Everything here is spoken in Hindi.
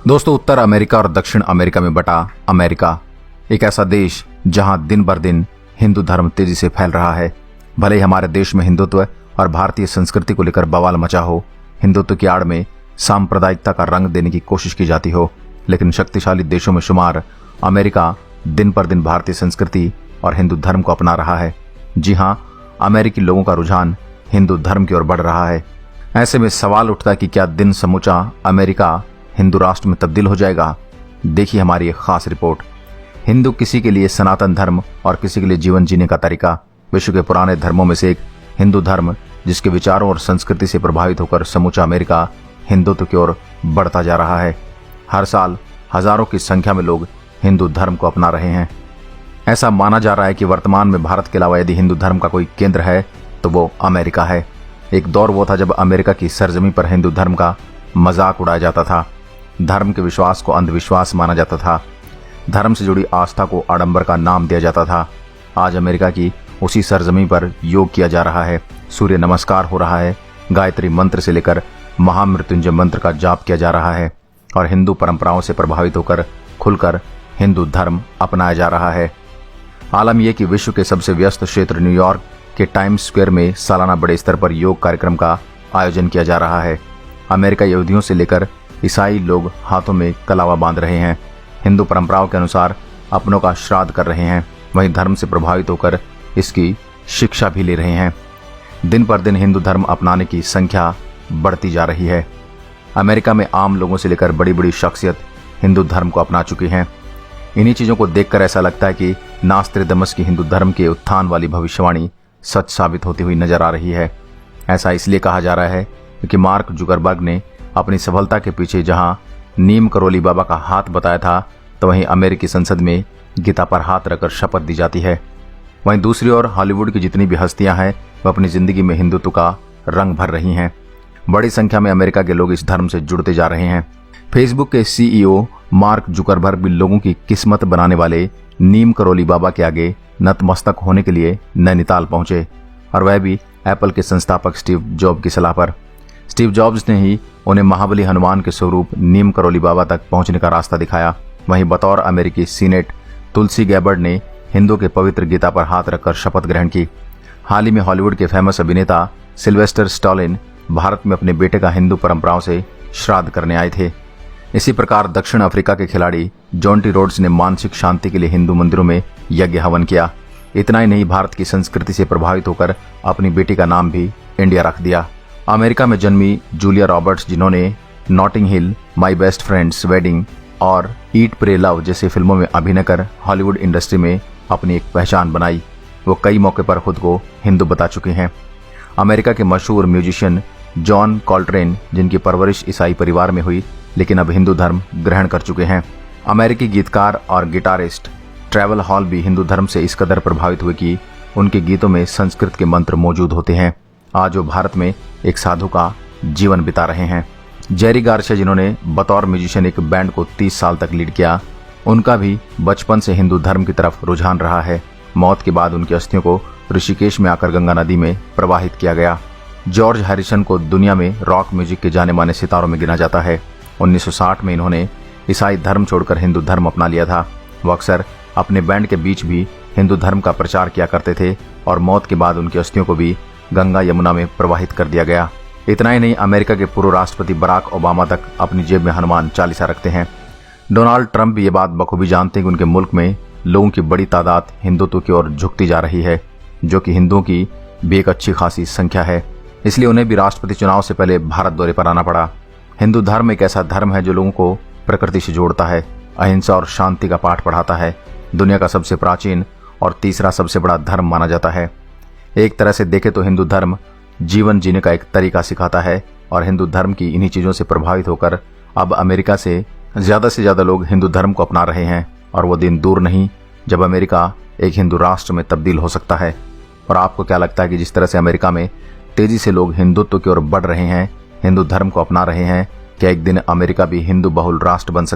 दोस्तों, उत्तर अमेरिका और दक्षिण अमेरिका में बटा अमेरिका एक ऐसा देश जहां दिन बर दिन हिंदू धर्म तेजी से फैल रहा है। भले ही हमारे देश में हिंदुत्व और भारतीय संस्कृति को लेकर बवाल मचा हो, हिंदुत्व की आड़ में सांप्रदायिकता का रंग देने की कोशिश की जाती हो, लेकिन शक्तिशाली देशों में शुमार अमेरिका दिन पर दिन भारतीय संस्कृति और हिंदू धर्म को अपना रहा है। जी हां, अमेरिकी लोगों का रुझान हिंदू धर्म की ओर बढ़ रहा है। ऐसे में सवाल उठता है कि क्या दिन समूचा अमेरिका हिंदू राष्ट्र में तब्दील हो जाएगा। देखिए हमारी एक खास रिपोर्ट। हिंदू किसी के लिए सनातन धर्म और किसी के लिए जीवन जीने का तरीका। विश्व के पुराने धर्मों में से एक हिंदू धर्म, जिसके विचारों और संस्कृति से प्रभावित होकर समूचा अमेरिका हिंदुत्व की ओर बढ़ता जा रहा है। हर साल हजारों की संख्या में लोग हिंदू धर्म को अपना रहे हैं। ऐसा माना जा रहा है कि वर्तमान में भारत के अलावा यदि हिंदू धर्म का कोई केंद्र है तो वो अमेरिका है। एक दौर वो था जब अमेरिका की सरजमी पर हिंदू धर्म का मजाक उड़ाया जाता था। धर्म के विश्वास को अंधविश्वास माना जाता था। धर्म से जुड़ी आस्था को आडंबर का नाम दिया जाता था। आज अमेरिका की उसी सरजमी पर योग किया जा रहा है, सूर्य नमस्कार हो रहा है, गायत्री मंत्र से लेकर महामृत्युंजय मंत्र का जाप किया जा रहा है और हिंदू परंपराओं से प्रभावित होकर खुलकर हिंदू धर्म अपनाया जा रहा है। आलम यह कि विश्व के सबसे व्यस्त क्षेत्र न्यूयॉर्क के टाइम्स स्क्वायर में सालाना बड़े स्तर पर योग कार्यक्रम का आयोजन किया जा रहा है। अमेरिका यहूदियों से लेकर ईसाई लोग हाथों में कलावा बांध रहे हैं, हिंदू परंपराओं के अनुसार अपनों का श्राद्ध कर रहे हैं, वहीं धर्म से प्रभावित होकर इसकी शिक्षा भी ले रहे हैं। दिन पर दिन हिंदू धर्म अपनाने की संख्या बढ़ती जा रही है। अमेरिका में आम लोगों से लेकर बड़ी बड़ी शख्सियत हिंदू धर्म को अपना चुकी हैं। इन्हीं चीजों को देखकर ऐसा लगता है कि नास्त्रेदमस की हिंदू धर्म के उत्थान वाली भविष्यवाणी सच साबित होती हुई नजर आ रही है। ऐसा इसलिए कहा जा रहा है क्योंकि मार्क जुकरबर्ग ने अपनी सफलता के पीछे जहां नीम करोली बाबा का हाथ बताया था, तो वहीं अमेरिकी संसद में गीता पर हाथ रखकर शपथ दी जाती है। वहीं दूसरी ओर हॉलीवुड की जितनी भी हस्तियां हैं वह अपनी जिंदगी में हिंदुत्व का रंग भर रही हैं। बड़ी संख्या में अमेरिका के लोग इस धर्म से जुड़ते जा रहे हैं। फेसबुक के सीईओ मार्क जुकरबर्ग भी लोगों की किस्मत बनाने वाले नीम करोली बाबा के आगे नतमस्तक होने के लिए नैनीताल पहुंचे, और वह भी एप्पल के संस्थापक स्टीव जॉब की सलाह पर। स्टीव जॉब्स ने ही उन्हें महाबली हनुमान के स्वरूप नीम करोली बाबा तक पहुंचने का रास्ता दिखाया। वहीं बतौर अमेरिकी सीनेट तुलसी गैबर्ड ने हिंदू के पवित्र गीता पर हाथ रखकर शपथ ग्रहण की। हाल ही में हॉलीवुड के फेमस अभिनेता सिल्वेस्टर स्टैलोन भारत में अपने बेटे का हिंदू परंपराओं से श्राद्ध करने आए थे। इसी प्रकार दक्षिण अफ्रीका के खिलाड़ी जॉन्टी रोड्स ने मानसिक शांति के लिए हिंदू मंदिरों में यज्ञ हवन किया। इतना ही नहीं, भारत की संस्कृति से प्रभावित होकर अपनी बेटी का नाम भी इंडिया रख दिया। अमेरिका में जन्मी जूलिया रॉबर्ट्स, जिन्होंने Notting Hill, my best friend's wedding और ईट प्रे लव जैसे फिल्मों में अभिनय कर हॉलीवुड इंडस्ट्री में अपनी एक पहचान बनाई, वो कई मौके पर खुद को हिंदू बता चुके हैं। अमेरिका के मशहूर म्यूजिशियन जॉन कॉल्ट्रेन, जिनकी परवरिश ईसाई परिवार में हुई लेकिन अब हिंदू धर्म ग्रहण कर चुके हैं। अमेरिकी गीतकार और गिटारिस्ट ट्रैवल हॉल भी हिंदू धर्म से इस कदर प्रभावित हुए कि उनके गीतों में संस्कृत के मंत्र मौजूद होते हैं। आज वो भारत में एक साधु का जीवन बिता रहे हैं। जेरी गार्शिया, जिन्होंने बतौर म्यूजिशियन एक बैंड को 30 साल तक लीड किया, उनका भी बचपन से हिंदू धर्म की तरफ रुझान रहा है। मौत के बाद उनकी अस्थियों को ऋषिकेश में आकर गंगा नदी में प्रवाहित किया गया। जॉर्ज हैरिसन को दुनिया में रॉक म्यूजिक के जाने माने सितारों में गिना जाता है। 1960 में इन्होंने ईसाई धर्म छोड़कर हिंदू धर्म अपना लिया था। वो अक्सर अपने बैंड के बीच भी हिंदू धर्म का प्रचार किया करते थे और मौत के बाद उनकी अस्थियों को भी गंगा यमुना में प्रवाहित कर दिया गया। इतना ही नहीं, अमेरिका के पूर्व राष्ट्रपति बराक ओबामा तक अपनी जेब में हनुमान चालीसा रखते हैं। डोनाल्ड ट्रंप भी ये बात बखूबी जानते हैं कि उनके मुल्क में लोगों की बड़ी तादाद हिंदुत्व की ओर झुकती जा रही है, जो कि हिंदुओं की भी एक अच्छी खासी संख्या है। इसलिए उन्हें भी राष्ट्रपति चुनाव से पहले भारत दौरे पर आना पड़ा। हिंदू धर्म एक ऐसा धर्म है जो लोगों को प्रकृति से जोड़ता है, अहिंसा और शांति का पाठ पढ़ाता है, दुनिया का सबसे प्राचीन और तीसरा सबसे बड़ा धर्म माना जाता है। एक तरह से देखे तो हिंदू धर्म जीवन जीने का एक तरीका सिखाता है, और हिंदू धर्म की इन्हीं चीजों से प्रभावित होकर अब अमेरिका से ज्यादा लोग हिंदू धर्म को अपना रहे हैं, और वो दिन दूर नहीं जब अमेरिका एक हिंदू राष्ट्र में तब्दील हो सकता है। और आपको क्या लगता है कि जिस तरह से अमेरिका में तेजी से लोग हिंदुत्व की ओर बढ़ रहे हैं, हिंदू धर्म को अपना रहे हैं, क्या एक दिन अमेरिका भी हिंदू बहुल राष्ट्र बन सकता है?